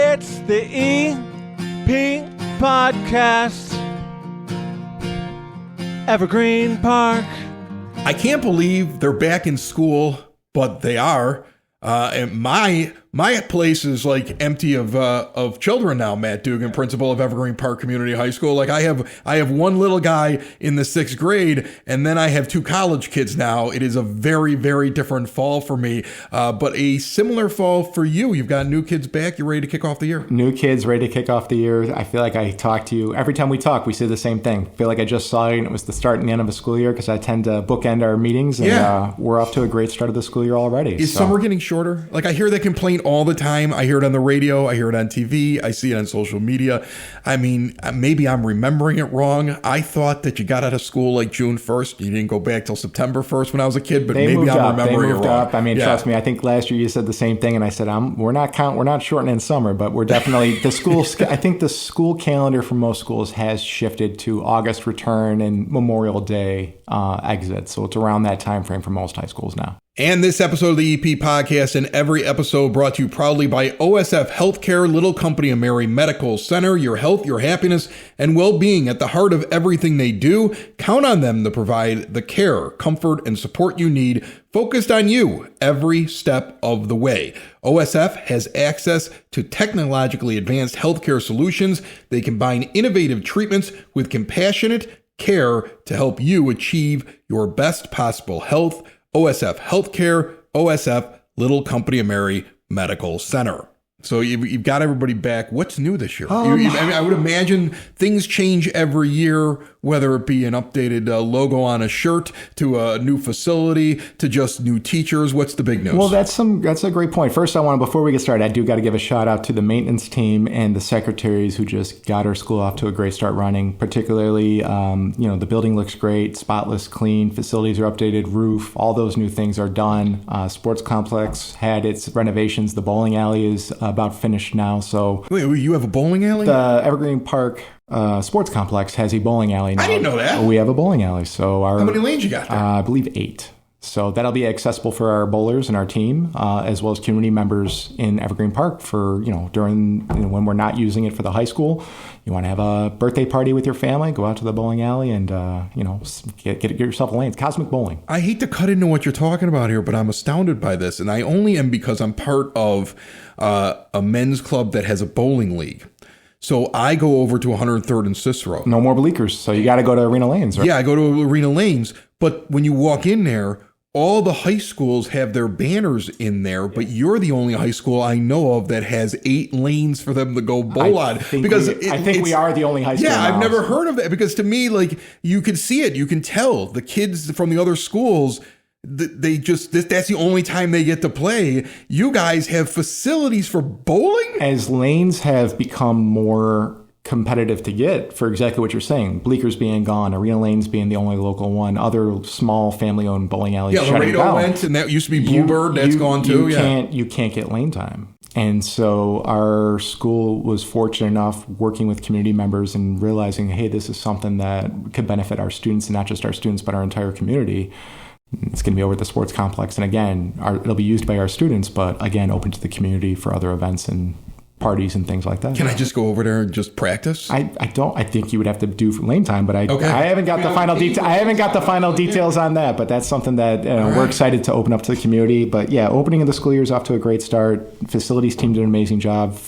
It's the EP Podcast. Evergreen Park. I can't believe they're back in school, but they are. And my place is like empty of children now. Matt Dugan, principal of Evergreen Park Community High School. Like I have one little guy in the 6th grade, and then I have 2 college kids now. It is a very, very different fall for me, but a similar fall for you. You've got new kids back. You're ready to kick off the year. New kids ready to kick off the year. I feel like I talk to you every time we talk. We say the same thing. I feel like I just saw you, and it was the start and the end of a school year because I tend to bookend our meetings, and we're off to a great start of the school year already. Is summer getting shorter? Like I hear that complaint all the time. I hear it on the radio. I hear it on TV. I see it on social media. I mean, maybe I'm remembering it wrong. I thought that you got out of school like June 1st. You didn't go back till September 1st when I was a kid, but maybe I'm remembering it wrong. They moved up. I mean, trust me. I think last year you said the same thing, and I said we're not shortening summer, but we're definitely the school. I think the school calendar for most schools has shifted to August return and Memorial Day exit. So it's around that time frame for most high schools now. And this episode of the EP Podcast, and every episode brought to you proudly by OSF Healthcare, Little Company of Mary Medical Center. Your health, your happiness, and well-being at the heart of everything they do. Count on them to provide the care, comfort, and support you need, focused on you every step of the way. OSF has access to technologically advanced healthcare solutions. They combine innovative treatments with compassionate care to help you achieve your best possible health. OSF Healthcare, OSF Little Company of Mary Medical Center. So you've got everybody back. What's new this year? I mean, I would imagine things change every year, whether it be an updated logo on a shirt to a new facility to just new teachers. What's the big news? Well, that's a great point. First, before we get started, I do got to give a shout out to the maintenance team and the secretaries who just got our school off to a great start running. Particularly, the building looks great, spotless, clean. Facilities are updated, roof, all those new things are done. Sports complex had its renovations. The bowling alley is about finished now. So wait, you have a bowling alley? The Evergreen Park Sports Complex has a bowling alley now. I didn't know that. We have a bowling alley. So how many lanes you got there? I believe 8. So that'll be accessible for our bowlers and our team, as well as community members in Evergreen Park for, during when we're not using it for the high school. You want to have a birthday party with your family, go out to the bowling alley and, get yourself a lane. It's cosmic bowling. I hate to cut into what you're talking about here, but I'm astounded by this. And I only am because I'm part of a men's club that has a bowling league. So I go over to 103rd and Cicero. No more bleakers. So you got to go to Arena Lanes, right? Yeah, I go to Arena Lanes. But when you walk in there, all the high schools have their banners in there, but you're the only high school I know of that has 8 lanes for them to go bowl on. I think we are the only high school. Yeah, I've never heard of that because to me, like you can see it, you can tell the kids from the other schools. That's the only time they get to play. You guys have facilities for bowling? As lanes have become more competitive to get for exactly what you're saying, bleakers being gone, Arena Lanes being the only local one, other small family-owned bowling alleys shutting down. Laredo went, and that used to be Bluebird. That's gone too. You can't get lane time. And so our school was fortunate enough working with community members and realizing, hey, this is something that could benefit our students, and not just our students, but our entire community. It's going to be over at the sports complex. And again, it'll be used by our students, but again, open to the community for other events and parties and things like that. Can I just go over there and just practice? I think you would have to do lane time, but I haven't got the final detail. I haven't got the final details on that, but that's something that we're excited to open up to the community. But yeah, opening of the school year is off to a great start. Facilities team did an amazing job,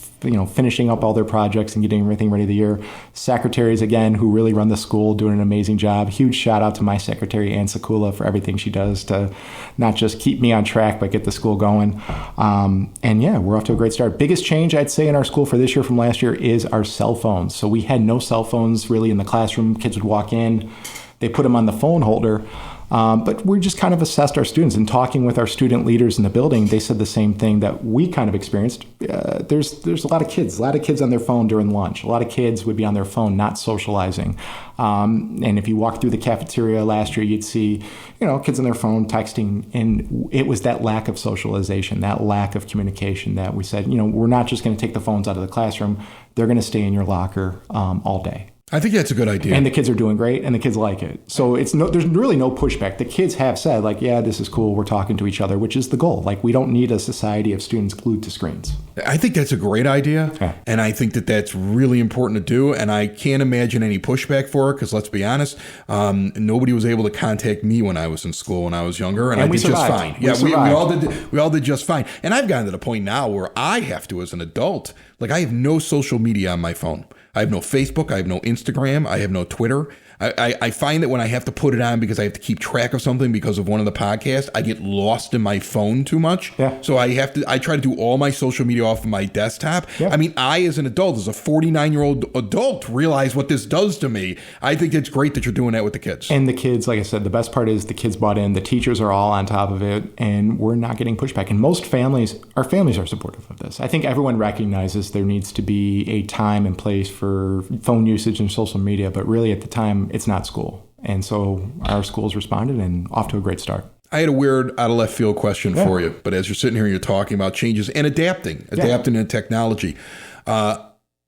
finishing up all their projects and getting everything ready the year. Secretaries, again, who really run the school, doing an amazing job. Huge shout out to my secretary, Ann Sakula, for everything she does to not just keep me on track, but get the school going. And yeah, we're off to a great start. Biggest change, I'd say, in our school for this year from last year is our cell phones. So we had no cell phones really in the classroom. Kids would walk in, they put them on the phone holder. But we just kind of assessed our students, and talking with our student leaders in the building, they said the same thing that we kind of experienced. There's a lot of kids on their phone during lunch. A lot of kids would be on their phone, not socializing. And if you walk through the cafeteria last year, you'd see, kids on their phone texting. And it was that lack of socialization, that lack of communication that we said, we're not just going to take the phones out of the classroom. They're going to stay in your locker all day. I think that's a good idea. And the kids are doing great, and the kids like it. So there's really no pushback. The kids have said, like, yeah, this is cool. We're talking to each other, which is the goal. Like, we don't need a society of students glued to screens. I think that's a great idea. Yeah. And I think that that's really important to do. And I can't imagine any pushback for it because let's be honest, nobody was able to contact me when I was in school when I was younger. And I did just fine. We all did just fine. And I've gotten to the point now where I have to, as an adult, like I have no social media on my phone. I have no Facebook. I have no Instagram. I have no Twitter. I find that when I have to put it on because I have to keep track of something because of one of the podcasts, I get lost in my phone too much. Yeah. So I try to do all my social media off of my desktop. Yeah. I mean, I, as an adult, as a 49-year-old adult, realize what this does to me. I think it's great that you're doing that with the kids. And the kids, like I said, the best part is the kids bought in, the teachers are all on top of it, and we're not getting pushback. And most families are supportive of this. I think everyone recognizes there needs to be a time and place for phone usage and social media, but really at the time, it's not school. And so our schools responded and off to a great start. I had a weird out of left field question for you, but as you're sitting here, you're talking about changes and adapting to technology.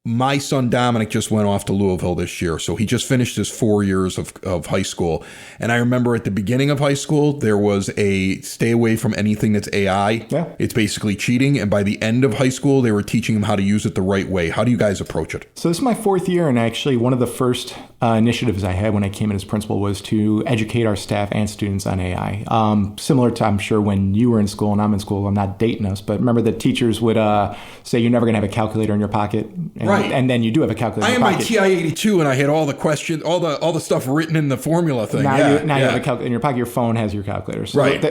My son Dominic just went off to Louisville this year. So he just finished his 4 years of high school. And I remember at the beginning of high school, there was a stay away from anything that's AI. Yeah. It's basically cheating. And by the end of high school, they were teaching him how to use it the right way. How do you guys approach it? So this is my 4th year. And actually one of the first initiatives I had when I came in as principal was to educate our staff and students on AI. Similar to, I'm sure, when you were in school and I'm in school, I'm not dating us, but remember the teachers would say, you're never going to have a calculator in your pocket. Right. And then you do have a calculator. I had my TI-82 and I had all the questions, all the stuff written in the formula thing. Now you have a calculator in your pocket. Your phone has your calculator. So right.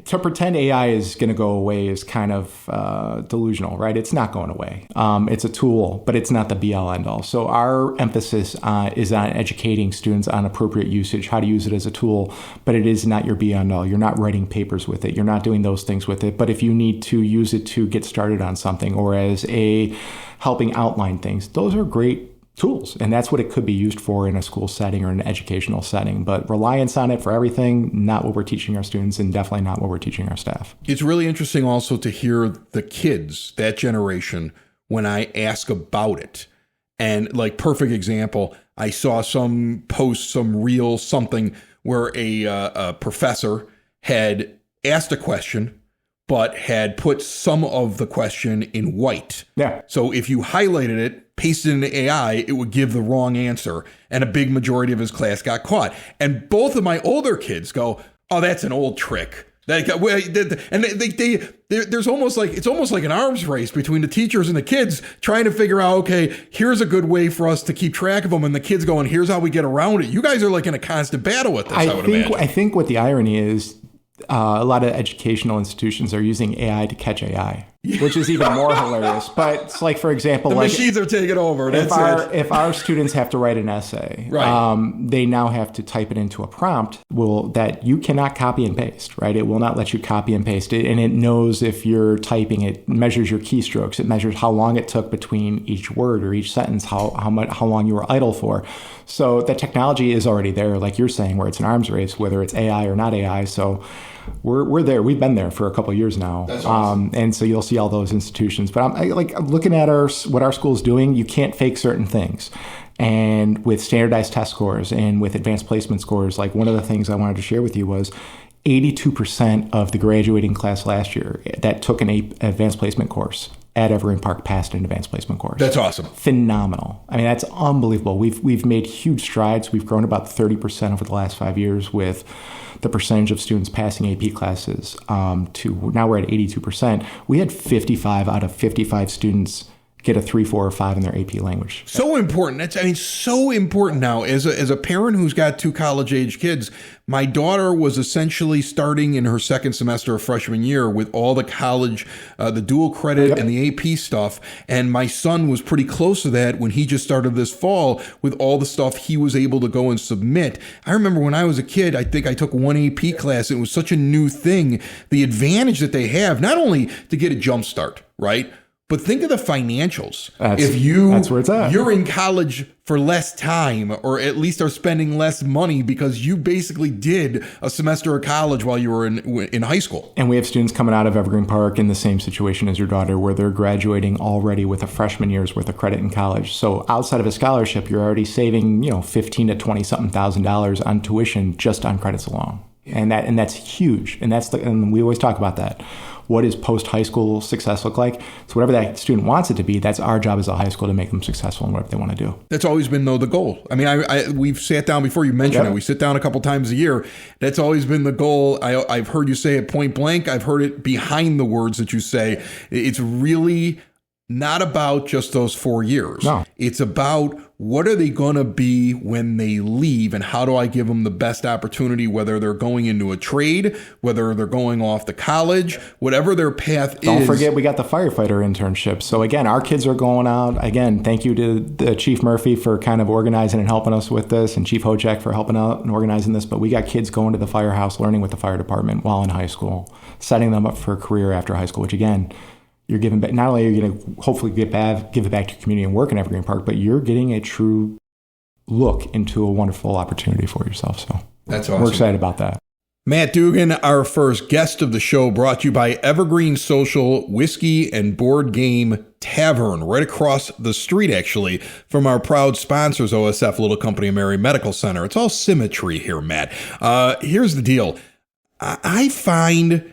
To pretend AI is going to go away is kind of delusional, right? It's not going away. It's a tool, but it's not the be-all, end-all. So our emphasis is on educating students on appropriate usage, how to use it as a tool, but it is not your be-all, end-all. You're not writing papers with it. You're not doing those things with it. But if you need to use it to get started on something or as a helping outline things, those are great tools. And that's what it could be used for in a school setting or an educational setting. But reliance on it for everything, not what we're teaching our students and definitely not what we're teaching our staff. It's really interesting also to hear the kids, that generation, when I ask about it. And like perfect example, I saw some post, some reel, something where a professor had asked a question, but had put some of the question in white. Yeah. So if you highlighted it, pasted it into AI, it would give the wrong answer. And a big majority of his class got caught. And both of my older kids go, oh, that's an old trick. There's almost like, it's almost like an arms race between the teachers and the kids trying to figure out, okay, here's a good way for us to keep track of them. And the kids going, here's how we get around it. You guys are like in a constant battle with this, I would imagine. I think what the irony is, a lot of educational institutions are using AI to catch AI, which is even more hilarious. But it's like, for example, the machines are taking over. If our students have to write an essay, right. They now have to type it into a prompt that you cannot copy and paste, right? It will not let you copy and paste it. And it knows if you're typing, it measures your keystrokes. It measures how long it took between each word or each sentence, how long you were idle for. So the technology is already there, like you're saying, where it's an arms race, whether it's AI or not AI. So we're there. We've been there for a couple of years now. That's awesome. And so you'll see all those institutions. But I'm looking at what our school's doing. You can't fake certain things. And with standardized test scores and with advanced placement scores, like one of the things I wanted to share with you was 82% of the graduating class last year that took an advanced placement course at Evergreen Park passed an advanced placement course. That's awesome. Phenomenal. I mean, that's unbelievable. We've made huge strides. We've grown about 30% over the last 5 years with the percentage of students passing AP classes to now we're at 82%. We had 55 out of 55 students get a 3, 4, or 5 in their AP language. So important. So important now. As a parent who's got 2 college-age kids, my daughter was essentially starting in her second semester of freshman year with all the college, the dual credit and the AP stuff. And my son was pretty close to that when he just started this fall with all the stuff he was able to go and submit. I remember when I was a kid, I think I took one AP class. It was such a new thing. The advantage that they have, not only to get a jump start, right? But think of the financials. That's where it's at. You're in college for less time, or at least are spending less money because you basically did a semester of college while you were in high school. And we have students coming out of Evergreen Park in the same situation as your daughter, where they're graduating already with a freshman year's worth of credit in college. So outside of a scholarship, you're already saving, $15,000 to $20-something thousand on tuition just on credits alone. And that's huge. And we always talk about that. What does post-high school success look like? So whatever that student wants it to be, that's our job as a high school to make them successful in whatever they want to do. That's always been, though, the goal. I mean, we've sat down before, you mentioned it. We sit down a couple times a year. That's always been the goal. I've heard you say it point blank. I've heard it behind the words that you say. It's really not about just those 4 years. No. It's about what are they going to be when they leave, and how do I give them the best opportunity, whether they're going into a trade, whether they're going off to college, whatever their path is. Don't forget, we got the firefighter internship. So again, our kids are going out. Again, thank you to Chief Murphy for kind of organizing and helping us with this, and Chief Hojak for helping out and organizing this. But we got kids going to the firehouse, learning with the fire department while in high school, setting them up for a career after high school, which again, you're giving back. Not only are you going to hopefully give it back to your community and work in Evergreen Park, but you're getting a true look into a wonderful opportunity for yourself. So that's awesome. We're excited about that. Matt Dugan, our first guest of the show, brought to you by Evergreen Social Whiskey and Board Game Tavern, right across the street, actually, from our proud sponsors, OSF Little Company of Mary Medical Center. It's all symmetry here, Matt. Here's the deal. I find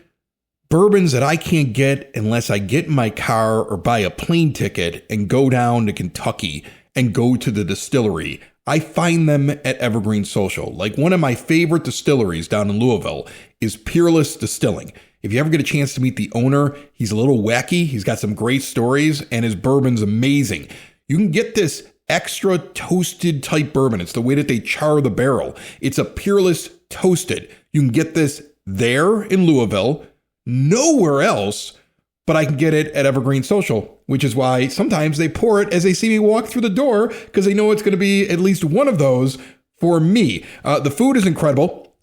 bourbons that I can't get unless I get in my car or buy a plane ticket and go down to Kentucky and go to the distillery. I find them at Evergreen Social. Like, one of my favorite distilleries down in Louisville is Peerless Distilling. If you ever get a chance to meet the owner, he's a little wacky. He's got some great stories, and his bourbon's amazing. You can get this extra toasted type bourbon. It's the way that they char the barrel. It's a Peerless toasted. You can get this there in Louisville, nowhere else, but I can get it at Evergreen Social, which is why sometimes they pour it as they see me walk through the door, because they know it's going to be at least one of those for me. The food is incredible.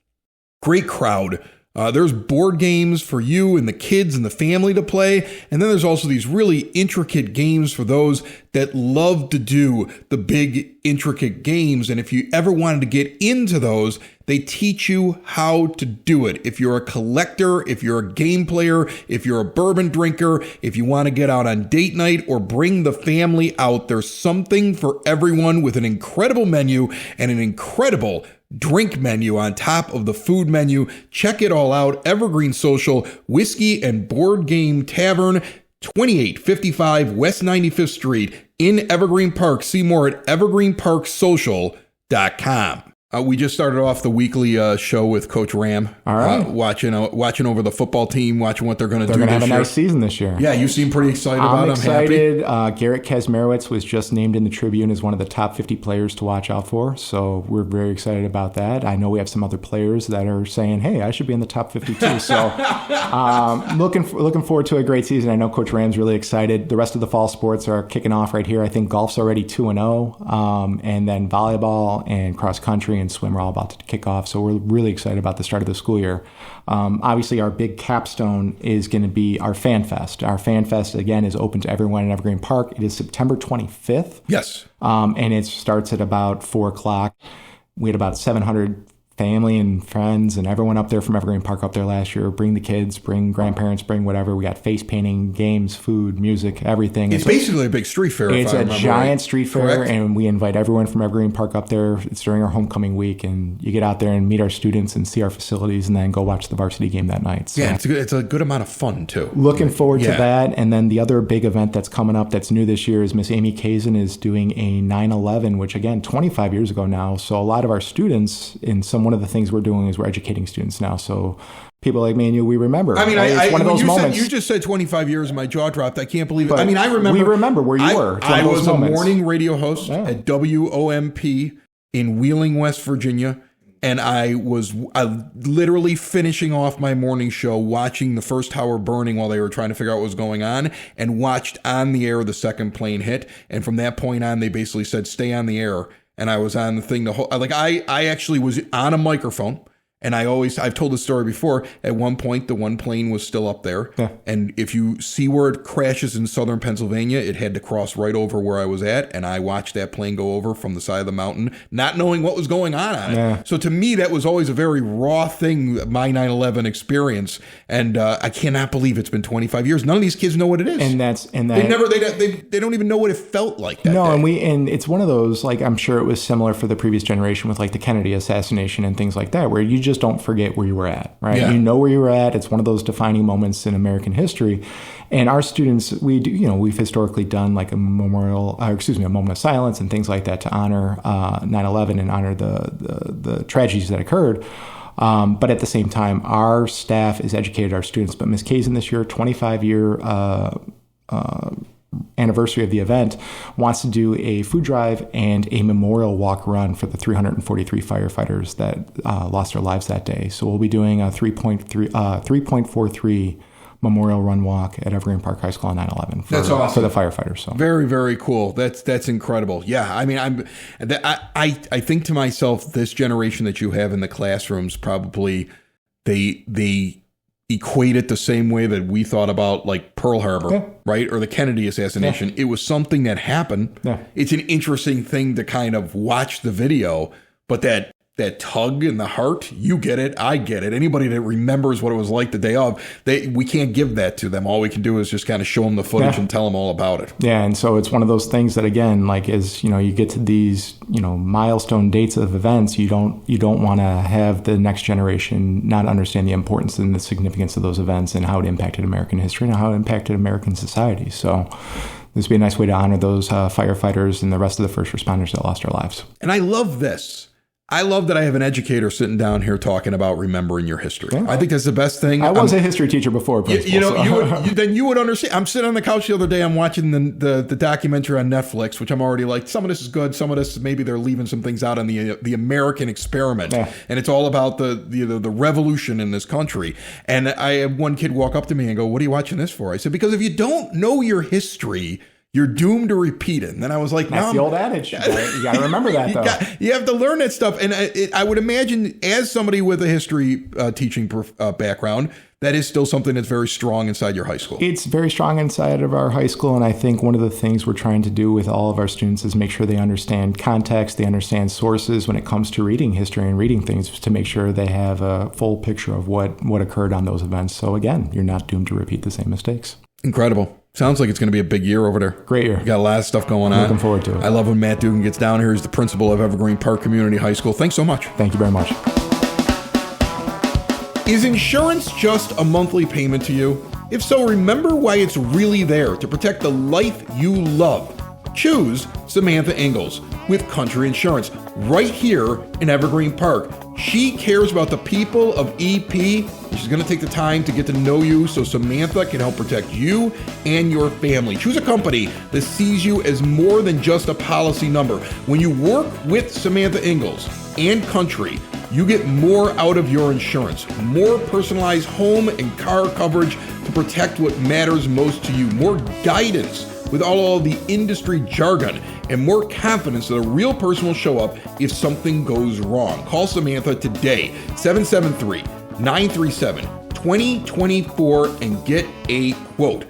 Great crowd. There's board games for you and the kids and the family to play. And then there's also these really intricate games for those that love to do the big intricate games. And if you ever wanted to get into those, they teach you how to do it. If you're a collector, if you're a game player, if you're a bourbon drinker, if you want to get out on date night or bring the family out, there's something for everyone with an incredible menu and an incredible drink menu on top of the food menu. Check it all out. Evergreen Social Whiskey and Board Game Tavern, 2855 West 95th Street in Evergreen Park. See more at evergreenparksocial.com. We just started off the weekly show with Coach Ram. All right. Watching over the football team, watching what they're going to do this year. They're going to have a nice season this year. Yeah, you seem pretty excited about it. I'm excited. Garrett Kazmarowitz was just named in the Tribune as one of the top 50 players to watch out for. So we're very excited about that. I know we have some other players that are saying, hey, I should be in the top 50 too. So looking forward to a great season. I know Coach Ram's really excited. The rest of the fall sports are kicking off right here. I think golf's already 2-0. And then volleyball and cross country and swim are all about to kick off. So we're really excited about the start of the school year. Obviously, our big capstone is going to be our Fan Fest. Our Fan Fest, again, is open to everyone in Evergreen Park. It is September 25th. Yes. And it starts at about 4 o'clock. We had about 700 family and friends and everyone up there from Evergreen Park up there last year. Bring the kids, bring grandparents, bring whatever. We got face painting, games, food, music, everything. It's basically a big street fair. It's a giant street fair, correct? And we invite everyone from Evergreen Park up there. It's during our homecoming week, and you get out there and meet our students and see our facilities, and then go watch the varsity game that night. So yeah, it's a good amount of fun too. Looking forward to that. And then the other big event that's coming up that's new this year is Miss Amy Kazin is doing a 9/11, which again, 25 years ago now. So a lot of our students, one of the things we're doing is we're educating students now. So people like me and you, we remember. I mean, it's one of those moments. You just said 25 years and my jaw dropped. I can't believe it. I mean, I remember. We remember where you were. I was a morning radio host at WOMP in Wheeling, West Virginia. And I was literally finishing off my morning show, watching the first tower burning while they were trying to figure out what was going on, and watched on the air the second plane hit. And from that point on, they basically said, stay on the air. And I was on the thing I actually was on a microphone, And I've told this story before. At one point, the one plane was still up there. Yeah. And if you see where it crashes in southern Pennsylvania, it had to cross right over where I was at. And I watched that plane go over from the side of the mountain, not knowing what was going on it. Yeah. So to me, that was always a very raw thing, my 9/11 experience. And I cannot believe it's been 25 years. None of these kids know what it is. They don't even know what it felt like that day. And it's one of those, like, I'm sure it was similar for the previous generation with like the Kennedy assassination and things like that, where you just don't forget where you were at, right? Yeah. You know where you were at. It's one of those defining moments in American history. And our students, we've historically done like a moment of silence and things like that to honor 9/11 and honor the tragedies that occurred. But at the same time, our staff has educated our students. But Ms. Kazin this year, 25-year anniversary of the event, wants to do a food drive and a memorial walk run for the 343 firefighters that lost their lives that day. So we'll be doing a 3.43 memorial run walk at Evergreen Park High School on 9/11 That's awesome. for the firefighters. So very, very cool. That's incredible. Yeah, I mean, I think to myself, this generation that you have in the classrooms, probably they equate it the same way that we thought about like Pearl Harbor, right? Or the Kennedy assassination. Yeah. It was something that happened. Yeah. It's an interesting thing to kind of watch the video, but that tug in the heart, you get it, I get it. Anybody that remembers what it was like the day of, we can't give that to them. All we can do is just kind of show them the footage and tell them all about it. Yeah, and so it's one of those things that, again, like as you get to these milestone dates of events, you don't want to have the next generation not understand the importance and the significance of those events and how it impacted American history and how it impacted American society. So this would be a nice way to honor those firefighters and the rest of the first responders that lost their lives. And I love this. I love that I have an educator sitting down here talking about remembering your history. Yeah. I think that's the best thing. I was a history teacher before, Principal. Then you would understand. I'm sitting on the couch the other day. I'm watching the documentary on Netflix, which I'm already like, some of this is good. Some of this, maybe they're leaving some things out on the American experiment. Yeah. And it's all about the revolution in this country. And I had one kid walk up to me and go, "What are you watching this for?" I said, "Because if you don't know your history, you're doomed to repeat it." And then I was like, that's the old adage. You got to remember that, though. You have to learn that stuff. And I would imagine, as somebody with a history teaching background, that is still something that's very strong inside your high school. It's very strong inside of our high school. And I think one of the things we're trying to do with all of our students is make sure they understand context, they understand sources when it comes to reading history and reading things, to make sure they have a full picture of what occurred on those events. So again, you're not doomed to repeat the same mistakes. Incredible. Sounds like it's going to be a big year over there. Great year. You got a lot of stuff going on. Looking forward to it. I love when Matt Dugan gets down here. He's the principal of Evergreen Park Community High School. Thanks so much. Thank you very much. Is insurance just a monthly payment to you? If so, remember why it's really there to protect the life you love. Choose Samantha Ingalls with Country Insurance right here in Evergreen Park. She cares about the people of EP. She's going to take the time to get to know you so Samantha can help protect you and your family. Choose a company that sees you as more than just a policy number. When you work with Samantha Ingalls and Country, you get more out of your insurance, more personalized home and car coverage to protect what matters most to you, more guidance with all of the industry jargon, and more confidence that a real person will show up if something goes wrong. Call Samantha today, 773-937-2024, and get a quote.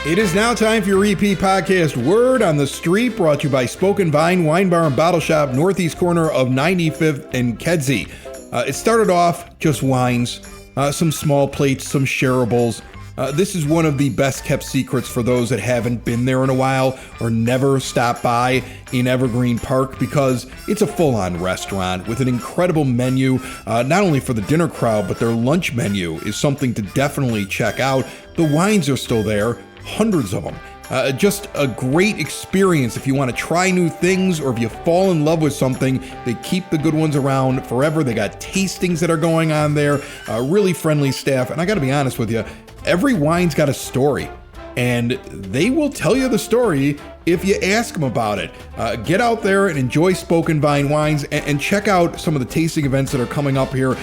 It is now time for your EP podcast, Word on the Street, brought to you by Spoken Vine Wine Bar and Bottle Shop, northeast corner of 95th and Kedzie. It started off just wines, some small plates, some shareables. This is one of the best kept secrets for those that haven't been there in a while or never stopped by in Evergreen Park, because it's a full-on restaurant with an incredible menu, not only for the dinner crowd, but their lunch menu is something to definitely check out. The wines are still there. Hundreds of them. Just a great experience if you want to try new things, or if you fall in love with something. They keep the good ones around forever. They got tastings that are going on there. Really friendly staff. And I got to be honest with you, every wine's got a story. and they will tell you the story if you ask them about it. Get out there and enjoy Spoken Vine wines, and check out some of the tasting events that are coming up here.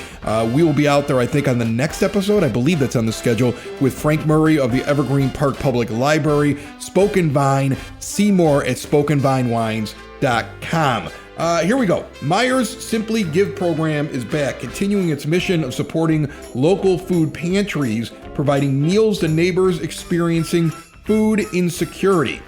We will be out there, I think, on the next episode. I believe that's on the schedule, with Frank Murray of the Evergreen Park Public Library. Spoken Vine. See more at SpokenVineWines.com. Here we go. Meijer's Simply Give program is back, continuing its mission of supporting local food pantries, providing meals to neighbors experiencing food insecurity.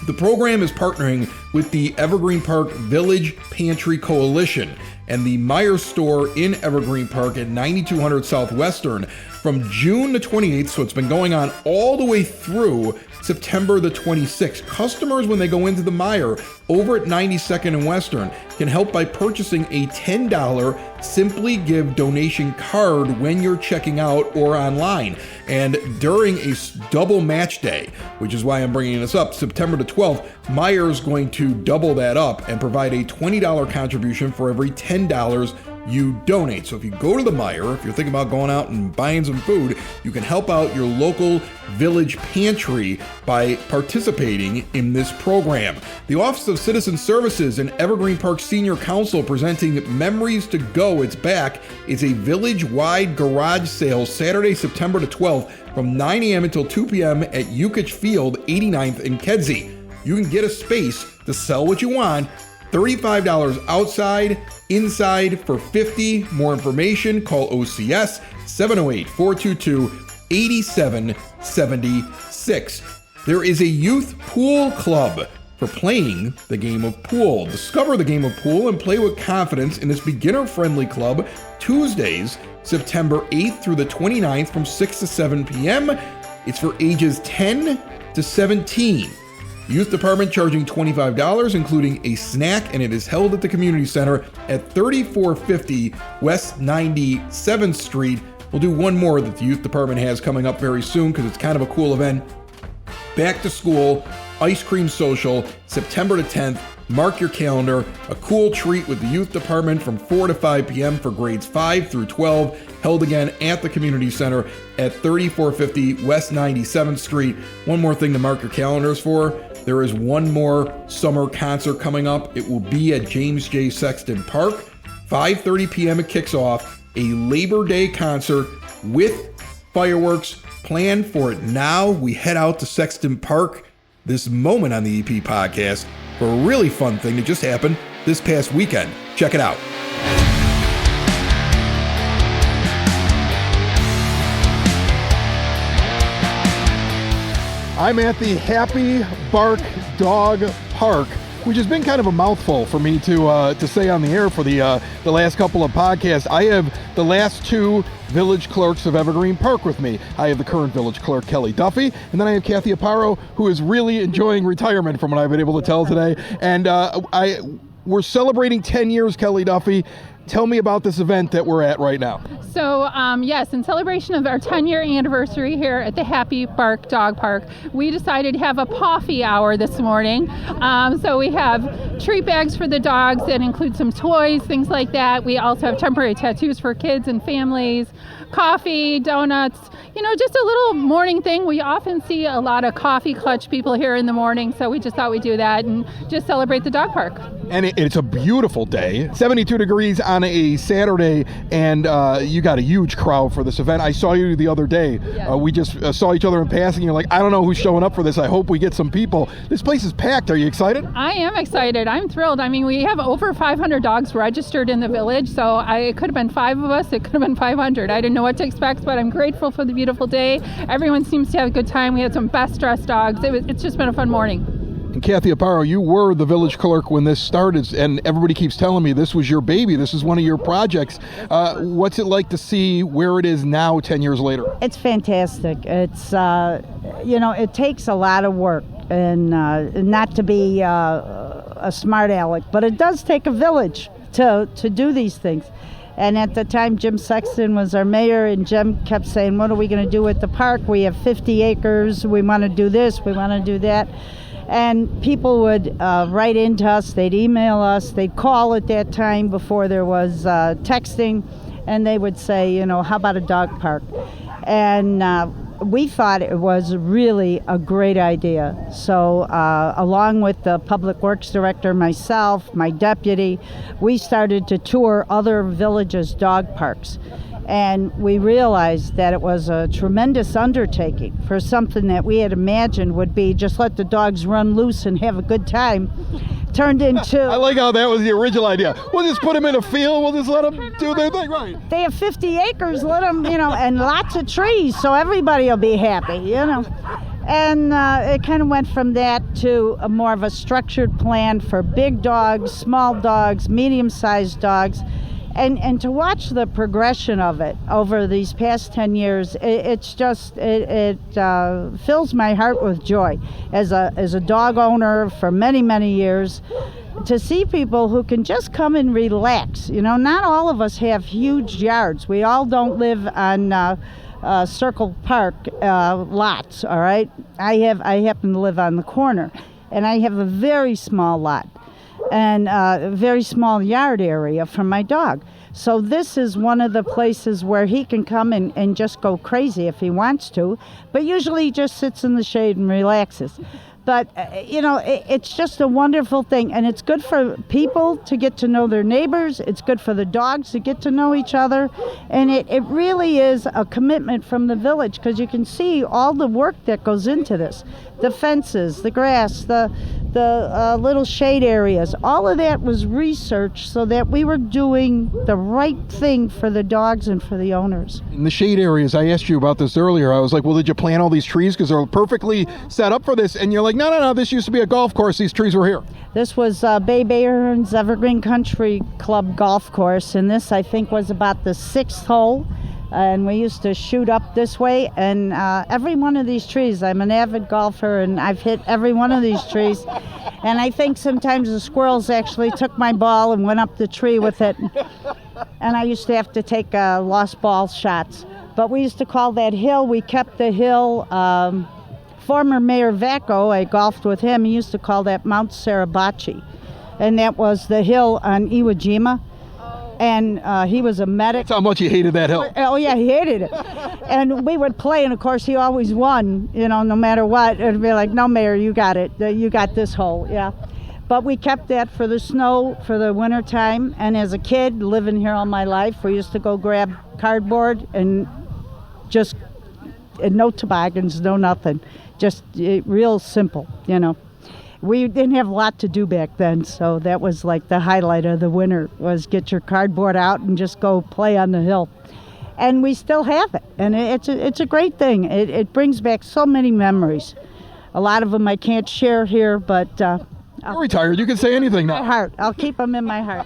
The program is partnering with the Evergreen Park Village Pantry Coalition and the Meijer store in Evergreen Park at 9200 Southwestern from June the 28th, so it's been going on all the way through September the 26th. Customers, when they go into the Meijer over at 92nd and Western, can help by purchasing a $10 Simply Give donation card when you're checking out or online. And during a double match day, which is why I'm bringing this up, September the 12th, Meijer is going to double that up and provide a $20 contribution for every $10 you donate. So if you go to the Meijer, if you're thinking about going out and buying some food, you can help out your local village pantry by participating in this program. The Office of Citizen Services and Evergreen Park Senior Council presenting Memories to Go. It's back. It's a village-wide garage sale Saturday, September the 12th from 9 a.m. until 2 p.m. at EPCHS Field, 89th in Kedzie. You can get a space to sell what you want. $35 outside, inside for $50. More information, call OCS 708-422-8776. There is a youth pool club for playing the game of pool. Discover the game of pool and play with confidence in this beginner-friendly club Tuesdays, September 8th through the 29th from 6 to 7 p.m. It's for ages 10 to 17. Youth Department charging $25, including a snack, and it is held at the Community Center at 3450 West 97th Street. We'll do one more that the Youth Department has coming up very soon because it's kind of a cool event. Back to School Ice Cream Social, September the 10th. Mark your calendar. A cool treat with the Youth Department from 4 to 5 p.m. for grades 5 through 12, held again at the Community Center at 3450 West 97th Street. One more thing to mark your calendars for. There is one more summer concert coming up. It will be at James J. Sexton Park. 5:30 p.m. it kicks off. A Labor Day concert with fireworks. Plan for it now. We head out to Sexton Park this moment on the EP podcast for a really fun thing that just happened this past weekend. Check it out. I'm at the Happy Bark Dog Park, which has been kind of a mouthful for me to say on the air for the last couple of podcasts. I have the last two village clerks of Evergreen Park with me. I have the current village clerk, Kelly Duffy, and then I have Kathy Aparo, who is really enjoying retirement from what I've been able to tell today. And we're celebrating 10 years, Kelly Duffy. Tell me about this event that we're at right now. So, yes, in celebration of our 10-year anniversary here at the Happy Bark Dog Park, we decided to have a coffee hour this morning. So we have treat bags for the dogs that include some toys, things like that. We also have temporary tattoos for kids and families, coffee, donuts, just a little morning thing. We often see a lot of coffee clutch people here in the morning, so we just thought we'd do that and just celebrate the dog park. And it's a beautiful day, 72 degrees on a Saturday, and you got a huge crowd for this event. I saw you the other day. Yeah. We just saw each other in passing. You're like, I don't know who's showing up for this. I hope we get some people. This place is packed. Are you excited? I am excited. I'm thrilled. I mean, we have over 500 dogs registered in the village, so it could have been 5 of us. It could have been 500. I didn't know what to expect, but I'm grateful for the beautiful day. Everyone seems to have a good time. We had some best-dressed dogs. It's just been a fun morning. And Kathy Aparo, you were the village clerk when this started, and everybody keeps telling me this was your baby. This is one of your projects. What's it like to see where it is now 10 years later? It's fantastic. It's, it takes a lot of work, and not to be a smart aleck, but it does take a village to do these things. And at the time, Jim Sexton was our mayor, and Jim kept saying, what are we going to do with the park? We have 50 acres. We want to do this. We want to do that. And people would write into us. They'd email us. They'd call at that time before there was texting. And they would say, how about a dog park? And we thought it was really a great idea. So along with the Public Works Director, myself, my deputy, we started to tour other villages' dog parks. And we realized that it was a tremendous undertaking for something that we had imagined would be just let the dogs run loose and have a good time. Turned into... I like how that was the original idea. We'll just put them in a field. We'll just let them do their thing, right? They have 50 acres, let them, and lots of trees, so everybody will be happy, And it kind of went from that to a more of a structured plan for big dogs, small dogs, medium-sized dogs. And to watch the progression of it over these past 10 years, it fills my heart with joy. As a dog owner for many, many years, to see people who can just come and relax. Not all of us have huge yards. We all don't live on Circle Park lots, all right? I happen to live on the corner, and I have a very small lot and a very small yard area for my dog. So this is one of the places where he can come and just go crazy if he wants to, but usually he just sits in the shade and relaxes. But, it's just a wonderful thing, and it's good for people to get to know their neighbors. It's good for the dogs to get to know each other, and it really is a commitment from the village, because you can see all the work that goes into this. The fences, the grass, the little shade areas, all of that was researched so that we were doing the right thing for the dogs and for the owners. In the shade areas, I asked you about this earlier. I was like, well, did you plant all these trees? Because they're perfectly set up for this. And you're like, no, this used to be a golf course. These trees were here. This was Bay Bayern's Evergreen Country Club golf course, and this, I think, was about the 6th hole. And we used to shoot up this way, and every one of these trees, I'm an avid golfer, and I've hit every one of these trees. And I think sometimes the squirrels actually took my ball and went up the tree with it. And I used to have to take lost ball shots. But we used to call that hill, we kept the hill. Former Mayor Vacco, I golfed with him, he used to call that Mount Sarabachi. And that was the hill on Iwo Jima. And he was a medic. That's how much he hated that hill. Oh, yeah, he hated it. And we would play, and of course, he always won, no matter what. It'd be like, no, Mayor, you got it. You got this hole, yeah. But we kept that for the snow, for the winter time. And as a kid, living here all my life, we used to go grab cardboard and just, no toboggans, no nothing. Just real simple, We didn't have a lot to do back then, so that was like the highlight of the winter, was get your cardboard out and just go play on the hill. And we still have it, and it's a great thing. It brings back so many memories. A lot of them I can't share here, but... You're retired. You can say anything now. My heart. I'll keep them in my heart.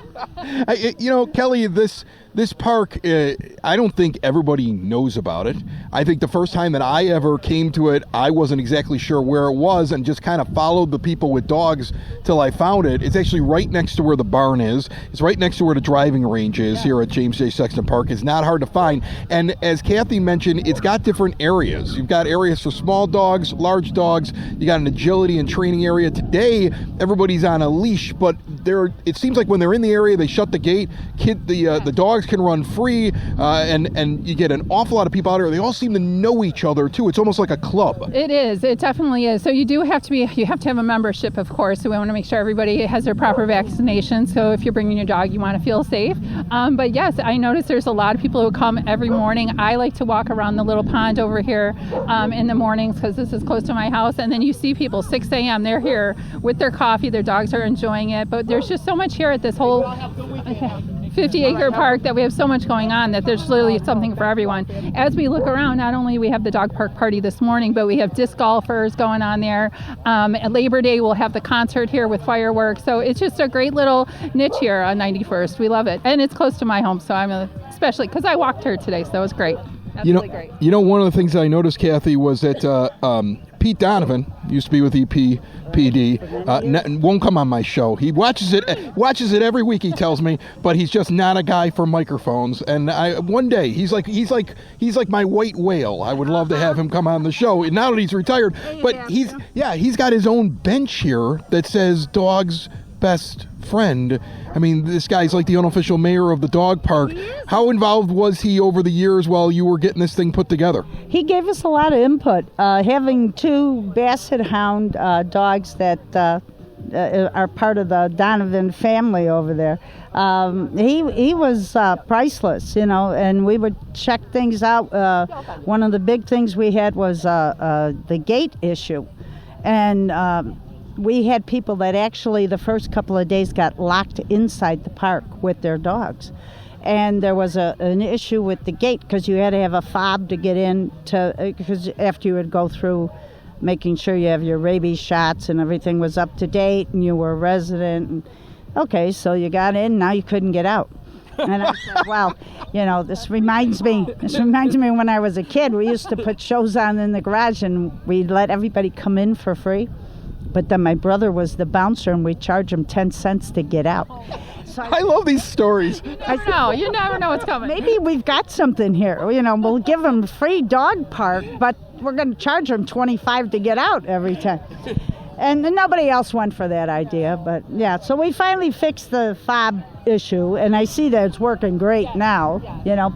Kelly, this park, I don't think everybody knows about it. I think the first time that I ever came to it, I wasn't exactly sure where it was and just kind of followed the people with dogs till I found it. It's actually right next to where the barn is. It's right next to where the driving range is here at James J. Sexton Park. It's not hard to find. And as Kathy mentioned, it's got different areas. You've got areas for small dogs, large dogs. You got an agility and training area. Today, everybody's on a leash, but it seems like when they're in the area, they shut the gate. The dogs can run free, and you get an awful lot of people out here. They all seem to know each other too. It's almost like a club. It is. It definitely is. So you have to have a membership, of course. So we want to make sure everybody has their proper vaccination. So if you're bringing your dog, you want to feel safe. But yes, I notice there's a lot of people who come every morning. I like to walk around the little pond over here in the mornings because this is close to my house. And then you see people 6 a.m. They're here with their coffee. Their dogs are enjoying it. But there's just so much here at this whole 50-acre park that we have so much going on that there's literally something for everyone. As we look around, not only we have the dog park party this morning, but we have disc golfers going on there. At Labor Day, we'll have the concert here with fireworks. So it's just a great little niche here on 91st. We love it. And it's close to my home, so especially because I walked here today, so it was great. Absolutely great. One of the things I noticed, Kathy, was that Pete Donovan used to be with EPPD. Won't come on my show. He watches it every week. He tells me, but he's just not a guy for microphones. And one day he's like my white whale. I would love to have him come on the show. Now that he's retired, but he's got his own bench here that says dogs best friend. I mean, this guy's like the unofficial mayor of the dog park. How involved was he over the years while you were getting this thing put together? He gave us a lot of input. Having 2 Basset Hound dogs that are part of the Donovan family over there, he was priceless, and we would check things out. One of the big things we had was the gate issue, and we had people that actually the first couple of days got locked inside the park with their dogs. And there was an issue with the gate because you had to have a fob to get in, because after you would go through making sure you have your rabies shots and everything was up to date and you were a resident. And, okay, so you got in, now you couldn't get out. And I said, well, this reminds me when I was a kid. We used to put shows on in the garage and we'd let everybody come in for free. But then my brother was the bouncer and we'd charge him 10 cents to get out. So I love these stories. You never know what's coming. Maybe we've got something here. We'll give them free dog park, but we're going to charge them $25 to get out every time. And nobody else went for that idea, but yeah. So we finally fixed the fob issue, and I see that it's working great now,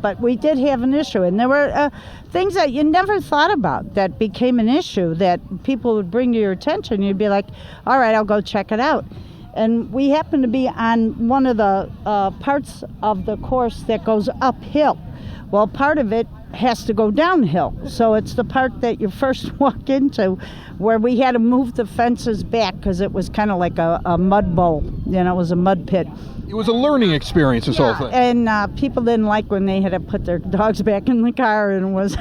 but we did have an issue, and there were things that you never thought about that became an issue that people would bring to your attention. You'd be like, all right, I'll go check it out. And we happen to be on one of the parts of the course that goes uphill. Well, part of it has to go downhill. So it's the part that you first walk into where we had to move the fences back because it was kind of like a mud bowl. It was a mud pit. It was a learning experience, this whole thing. And people didn't like when they had to put their dogs back in the car and it was,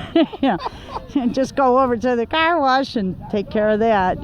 just go over to the car wash and take care of that,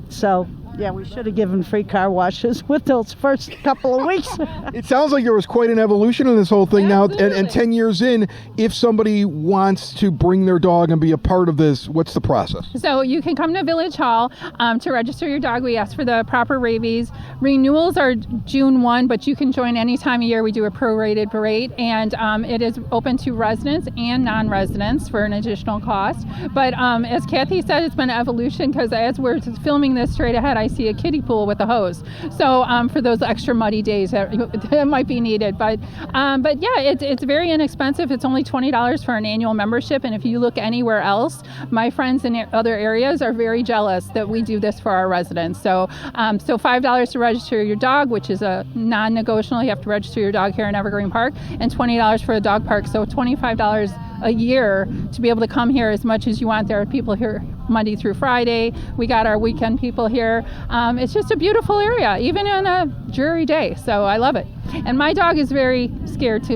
So, yeah, we should have given free car washes with those first couple of weeks. It sounds like there was quite an evolution in this whole thing now. And 10 years in, if somebody wants to bring their dog and be a part of this, what's the process? So you can come to Village Hall to register your dog. We ask for the proper rabies. Renewals are June 1, but you can join any time of year. We do a prorated rate, and it is open to residents and non-residents for an additional cost. But as Kathy said, it's been an evolution because as we're filming this straight ahead, I see a kiddie pool with a hose. So for those extra muddy days that might be needed. But yeah, it's very inexpensive. It's only $20 for an annual membership. And if you look anywhere else, my friends in other areas are very jealous that we do this for our residents. So $5 to register your dog, which is a non-negotiable. You have to register your dog here in Evergreen Park, and $20 for a dog park. So $25 a year to be able to come here as much as you want. There are people here Monday through Friday. We got our weekend people here. It's just a beautiful area, even on a dreary day. So I love it. And my dog is very scared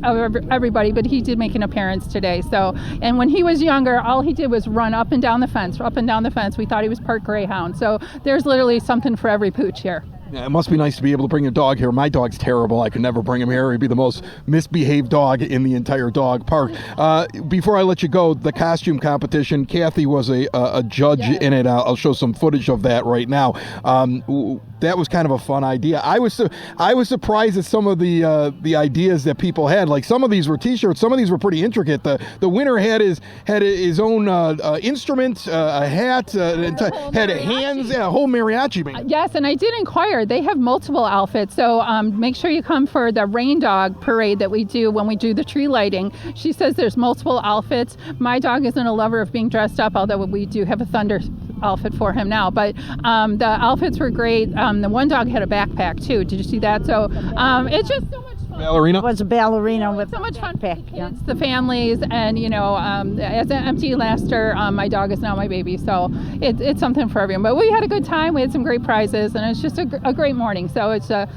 of everybody, but he did make an appearance today. So, and when he was younger, all he did was run up and down the fence. We thought he was part greyhound. So there's literally something for every pooch here. Yeah, it must be nice to be able to bring a dog here. My dog's terrible. I could never bring him here. He'd be the most misbehaved dog in the entire dog park. Before I let you go, the costume competition, Kathy was a judge in it. I'll show some footage of that right now. That was kind of a fun idea. I was surprised at some of the ideas that people had. Like some of these were T-shirts. Some of these were pretty intricate. The winner had his own instrument, a hat, had hands, a whole mariachi band. Yes, and I did inquire. They have multiple outfits, so make sure you come for the rain dog parade that we do when we do the tree lighting. She says there's multiple outfits. My dog isn't a lover of being dressed up, although we do have a thunder outfit for him now. But the outfits were great. The one dog had a backpack too. Did you see that? So it's just so much fun. Ballerina? It was a ballerina with so much fun. Backpack, yeah. It's the families, and as an empty nester, my dog is now my baby. So it's something for everyone. But we had a good time. We had some great prizes, and it's just a great morning. So it's a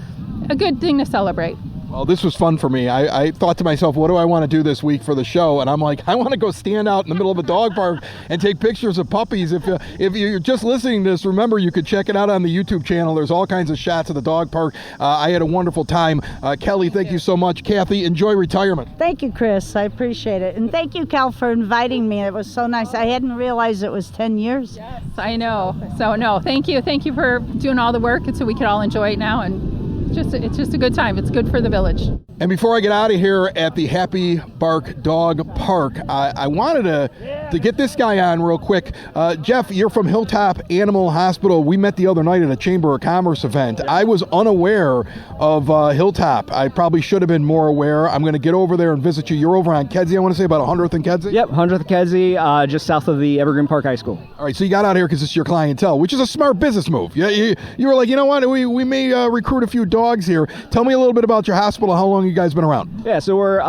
good thing to celebrate. Well, this was fun for me. I thought to myself, what do I want to do this week for the show? And I'm like, I want to go stand out in the middle of a dog park and take pictures of puppies. If you're just listening to this, remember, you could check it out on the YouTube channel. There's all kinds of shots of the dog park. I had a wonderful time. Kelly, thank you so much. Kathy, enjoy retirement. Thank you, Chris. I appreciate it. And thank you, Cal, for inviting me. It was so nice. I hadn't realized it was 10 years. Yes, I know. So, no, thank you. Thank you for doing all the work so we could all enjoy it now. And it's just a good time. It's good for the village. And before I get out of here at the Happy Bark Dog Park, I wanted to get this guy on real quick. Jeff, you're from Hilltop Animal Hospital. We met the other night at a Chamber of Commerce event. I was unaware of Hilltop. I probably should have been more aware. I'm going to get over there and visit you. You're over on Kedzie, I want to say, about 100th and Kedzie? Yep, 100th and Kedzie, just south of the Evergreen Park High School. All right, so you got out here because it's your clientele, which is a smart business move. You were like, you know what, we may recruit a few dogs here. Tell me a little bit about your hospital, how long you guys been around? Yeah, so we're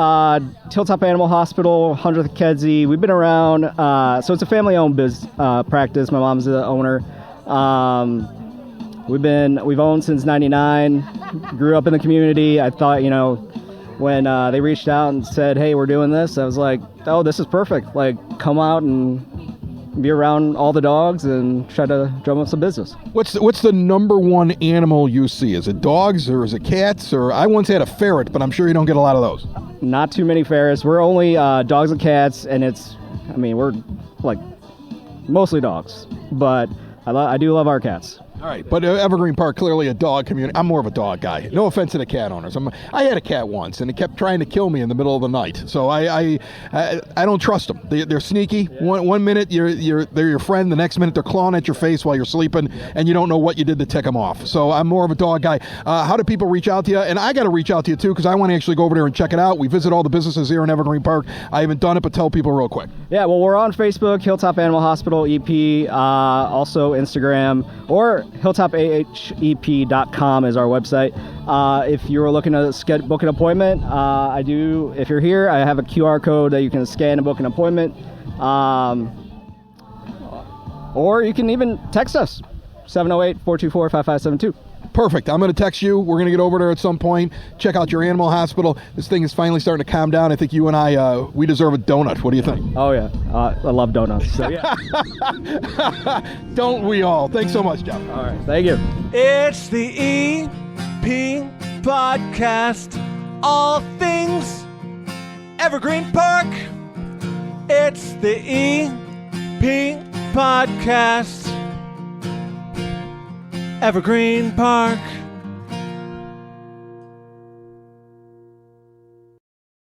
Hilltop Animal Hospital, 100th Kedzie. We've been around, so it's a family-owned practice. My mom's the owner. We've owned since '99. Grew up in the community. I thought, when they reached out and said, "Hey, we're doing this," I was like, "Oh, this is perfect! Like, come out and be around all the dogs and try to drum up some business." What's the number one animal you see? Is it dogs or is it cats? Or I once had a ferret, but I'm sure you don't get a lot of those. Not too many ferrets. We're only dogs and cats, and we're like mostly dogs, but I do love our cats. All right, but Evergreen Park, clearly a dog community. I'm more of a dog guy. No offense to the cat owners. I had a cat once, and it kept trying to kill me in the middle of the night. So I don't trust them. They're sneaky. One minute they're your friend, the next minute they're clawing at your face while you're sleeping, and you don't know what you did to tick them off. So I'm more of a dog guy. How do people reach out to you? And I got to reach out to you too, because I want to actually go over there and check it out. We visit all the businesses here in Evergreen Park. I haven't done it, but tell people real quick. Yeah, well, we're on Facebook, Hilltop Animal Hospital EP, also Instagram, or hilltopahep.com is our website. If you're looking to book an appointment, if you're here, I have a QR code that you can scan and book an appointment. Or you can even text us, 708-424-5572. Perfect. I'm going to text you. We're going to get over there at some point, check out your animal hospital. This thing is finally starting to calm down. I think you and I, we deserve a donut. What do you think? Oh, yeah. I love donuts. So, yeah. Don't we all? Thanks so much, Jeff. All right. Thank you. It's the EP Podcast. All things Evergreen Park. It's the EP Podcast. Evergreen Park.